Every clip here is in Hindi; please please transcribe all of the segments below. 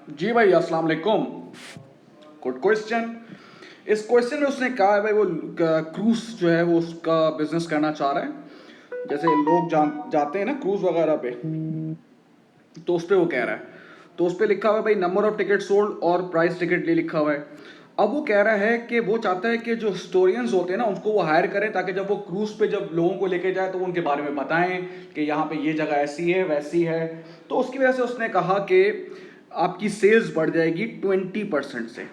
जी भाई, अस्सलाम वालेकुम। Good question. इस क्वेश्चन में उसने कहा है भाई वो क्रूज जो है वो उसका बिजनेस करना चाह रहा है। जैसे लोग जाते हैं ना क्रूज वगैरह पे, तो उस पे वो कह रहा है। तो उस पे लिखा हुआ है भाई नंबर ऑफ टिकट सोल्ड और प्राइस टिकट ले लिखा हुआ है। अब वो कह रहा है कि वो चाहता है कि जो हिस्टोरियंस होते हैं ना उनको वो हायर करें, ताकि जब वो क्रूज पे जब लोगों को लेके जाए तो वो उनके बारे में बताएं कि यहाँ पे ये जगह ऐसी है वैसी है। तो उसकी वजह से उसने कहा कि आपकी सेल्स बढ़ जाएगी 20% से।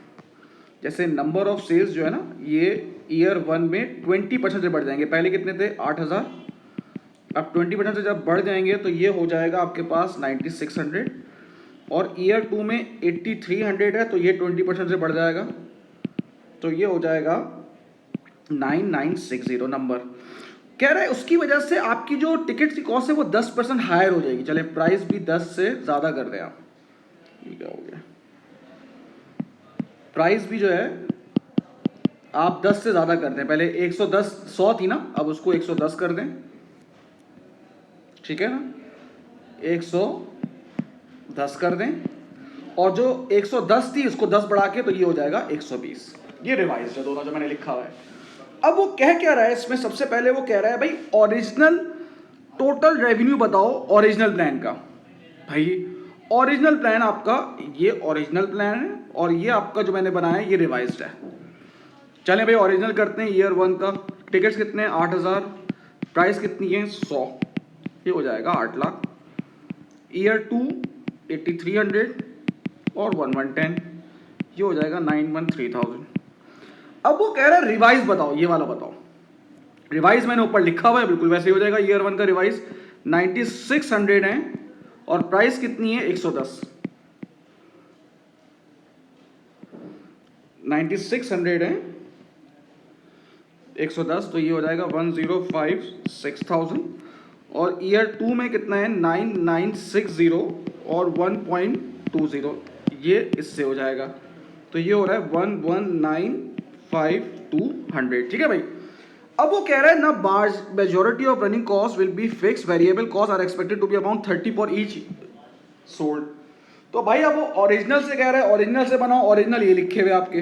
जैसे नंबर ऑफ सेल्स जो है ना ये ईयर 1 में 20% से बढ़ जाएंगे। पहले कितने थे? 8,000। अब 20% से जब बढ़ जाएंगे तो ये हो जाएगा आपके पास 9600। और ईयर 2 में 8300 है, तो ये 20% से बढ़ जाएगा, तो ये हो जाएगा 9960 नंबर। कह रहा है उसकी वजह से आपकी जो टिकट की कॉस्ट है वो 10% हायर हो जाएगी। चले प्राइस भी 10 से ज़्यादा कर दें आप। ये क्या हो गया? प्राइस भी जो है आप 10 से ज़्यादा कर दें। पहले 110 100 थी ना, अब उसको 110 कर दें। ठीक है ना, 110 कर दें। और जो 110 थी उसको 10 बढ़ा के, तो ये हो जाएगा 120। ये रिवाइज है दोनों जो मैंने लिखा हुआ है। अब वो कह क्या रहा है इसमें? सबसे पहले वो कह रहा है भाई ओरिजिनल टोटल रेवेन्यू बताओ ओरिजिनल प्लान का। भाई ओरिजिनल प्लान आपका, ये ओरिजिनल प्लान है और ये आपका जो मैंने बनाया है ये रिवाइज्ड है। चलें भाई ओरिजिनल करते हैं। ईयर 1 का टिकट्स कितने हैं? 8,000। प्राइस कितनी है? 100। ये हो जाएगा 8 लाख। ईयर 2 8300 और 1110, ये हो जाएगा 913,000। अब वो कह रहा है रिवाइज बताओ, ये वाला बताओ। रिवाइज मैंने ऊपर लिखा हुआ है, बिल्कुल वैसे ही हो जाएगा। ईयर 1 का रिवाइज 9600 है और प्राइस कितनी है? 110। 9600 है, 110, तो ये हो जाएगा 1056,000। और ईयर 2 में कितना है? 9960 और 1.20, ये इससे हो जाएगा, तो ये हो रहा है 1195200। ठीक है भाई। अब वो कह रहा है ना majority of running cost will be fix, variable cost are expected to be amount 30 for each sold. तो भाई अब वो ओरिजिनल से कह रहा है ओरिजिनल से बनाओ। ओरिजिनल ये लिखे हुए आपके,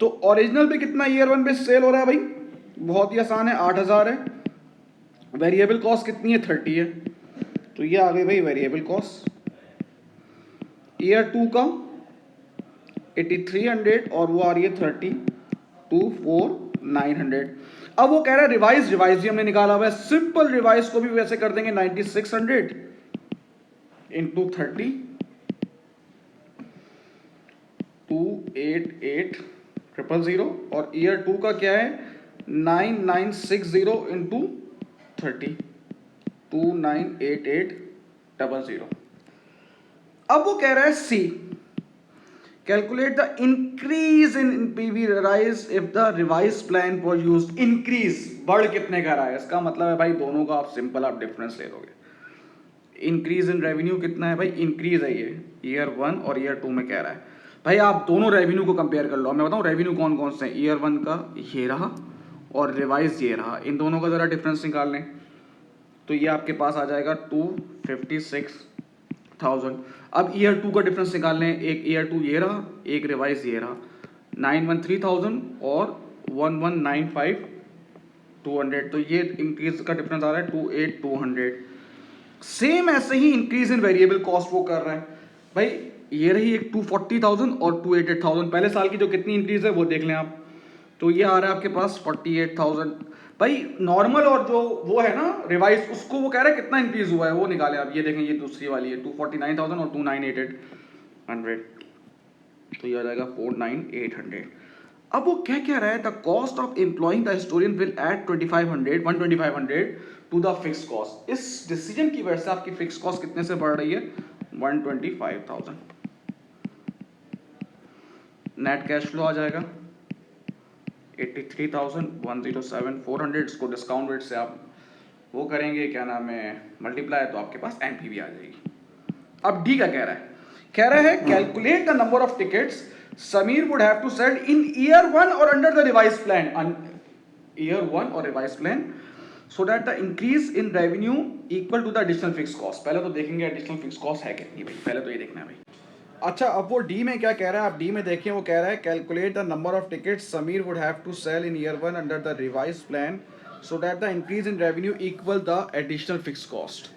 तो ओरिजिनल पे कितना ईयर 1 पे सेल हो रहा है भाई? बहुत ही आसान है, 8,000 है। वेरिएबल कॉस्ट कितनी है? 30 है, तो ये आ गई भाई वेरिएबल कॉस्ट। ईयर 2 का 8300 और वो आ रही है 30, 24,900। अब वो कह रहा है रिवाइज, रिवाइज भी हमने निकाला हुआ है। सिंपल रिवाइज को भी वैसे कर देंगे 9600 इंटू 30, 288,000। और ईयर 2 का क्या है? 9960 इंटू 30, 2988,000। अब वो कह रहा है C calculate the increase in PV rise if the revise plan for use. Increase बढ़ कितने का रहा है? इसका मतलब है भाई दोनों का आप सिंपल आप डिफरेंस ले लोगे। इंक्रीज इन रेवेन्यू कितना है भाई? इंक्रीज है ये ईयर 1 और ईयर 2 में कह रहा है। भाई आप दोनों रेवेन्यू को कंपेयर कर लो। मैं बताऊं रेवेन्यू कौन कौन से हैं। ईयर 1 का ये रहा और रिवाइज ये रहा, इन दोनों का जरा डिफरेंस निकाल लें तो ये आपके पास आ जाएगा 256,000। अब ईयर 2 का डिफरेंस निकाल लें। एक ईयर 2 ये रहा, एक रिवाइज ये रहा, 913,000 और 1195,200, तो ये इंक्रीज का डिफरेंस आ रहा है 28,200। सेम ऐसे ही इंक्रीज इन वेरिएबल कॉस्ट वो कर रहा है भाई। ये रही एक 240,000 और 288,000। पहले साल की जो कितनी इंक्रीज है वो देख लें आप, तो ये आ रहा है आपके पास 48,000। भाई नॉर्मल और जो वो है ना रिवाइज, उसको वो कह रहा है कितना इंक्रीज हुआ है वो निकाले आप। ये देखें, ये दूसरी वाली है 249,000 और 2988, तो ये आ जाएगा 49,800। अब वो क्या रहा है? The cost of employing the historian will add 12500 to the fix cost. इस डिसीजन की वजह से आपकी फिक्स कॉस्ट कितने से बढ़ रही है? 125,000। नेट कैश फ्लो आ जाएगा 83,107,400। इसको डिस्काउंट रेट से आप वो करेंगे, क्या नाम है, मल्टीप्लाई, तो आपके पास एमपीवी आ जाएगी। अब डी का कह रहा है calculate the number of tickets Sameer would have to sell in year 1 और under the revise plan, year 1 और revise plan, so that the increase in revenue equal to the additional fix cost. पहले तो देखेंगे एडिशनल फिक्स कॉस्ट है कितनी भाई, पहले तो ये देखना है भाई। अच्छा, अब वो डी में क्या कह रहा है, आप डी में देखिए, वो कह रहा है calculate the number of tickets Sameer would have to sell in year 1 under the revise plan so that the increase in revenue equal the additional fix cost.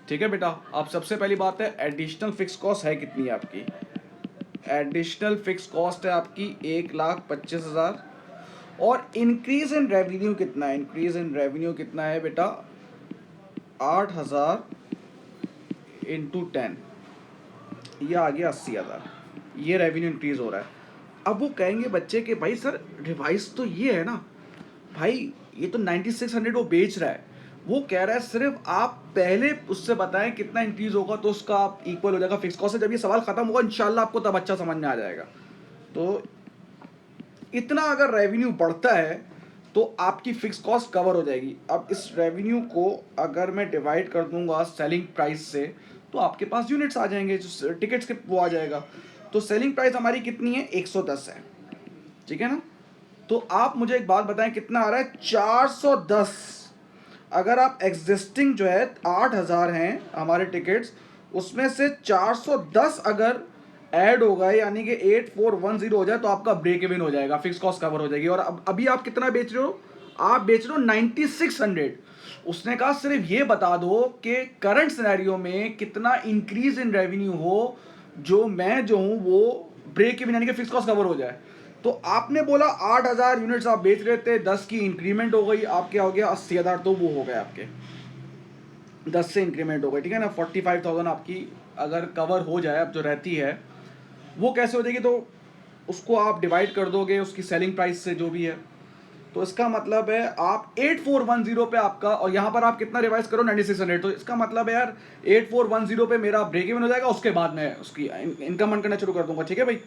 ठीक है बेटा, अब सबसे पहली बात है एडिशनल फिक्स कॉस्ट है कितनी है आपकी। एडिशनल फिक्स कॉस्ट है आपकी 1,25,000 और इंक्रीज इन रेवेन्यू कितना है, इंक्रीज इन रेवेन्यू कितना है बेटा 8,000 इंटू 10, ये आ गया 80,000, ये रेवेन्यू इंक्रीज हो रहा है। अब वो कहेंगे बच्चे कि भाई सर रिवाइज तो ये है ना, भाई ये तो 9600 वो बेच रहा है, वो कह रहा है सिर्फ आप पहले उससे बताएं कितना इंक्रीज होगा तो उसका आप इक्वल हो जाएगा फिक्स कॉस्ट से। जब ये सवाल खत्म होगा इंशाल्लाह आपको तब अच्छा समझ में आ जाएगा। तो इतना अगर रेवेन्यू बढ़ता है तो आपकी फिक्स कॉस्ट कवर हो जाएगी। अब इस रेवेन्यू को अगर मैं डिवाइड कर दूंगा सेलिंग प्राइस से तो आपके पास यूनिट्स आ जाएंगे, जो टिकट्स के वो आ जाएगा। तो सेलिंग प्राइस हमारी कितनी है 110 है, ठीक है ना। तो आप मुझे एक बात बताएं कितना आ रहा है 410। अगर आप एग्जिस्टिंग जो है 8,000 हैं हमारे टिकट्स, उसमें से 410 अगर ऐड होगा यानी कि 8410 हो जाए तो आपका ब्रेक इवन हो जाएगा, फिक्स कॉस्ट कवर हो जाएगी। और अब अभी आप कितना बेच रहे हो, आप बेच रहे हो 9600। उसने कहा सिर्फ ये बता दो कि करंट सिनेरियो में कितना इंक्रीज इन रेवेन्यू हो जो मैं जो हूँ वो ब्रेक इवन यानी कि फिक्स कॉस्ट कवर हो जाए। तो आपने बोला 8,000 यूनिट्स आप बेच रहे थे, 10 की इंक्रीमेंट हो गई, आप क्या हो गया 80,000, तो वो हो गए आपके 10 से इंक्रीमेंट हो गई, ठीक है ना। 45,000 आपकी अगर कवर हो जाए अब जो रहती है वो कैसे हो जाएगी, तो उसको आप डिवाइड कर दोगे उसकी सेलिंग प्राइस से जो भी है। तो इसका मतलब है आप 8410 पे आपका, और यहाँ पर आप कितना रिवाइज करो 9600, तो इसका मतलब है यार 8410 पे मेरा ब्रेक इवन हो जाएगा, उसके बाद मैं उसकी इनकम अर्न करना शुरू कर दूंगा, ठीक है भाई।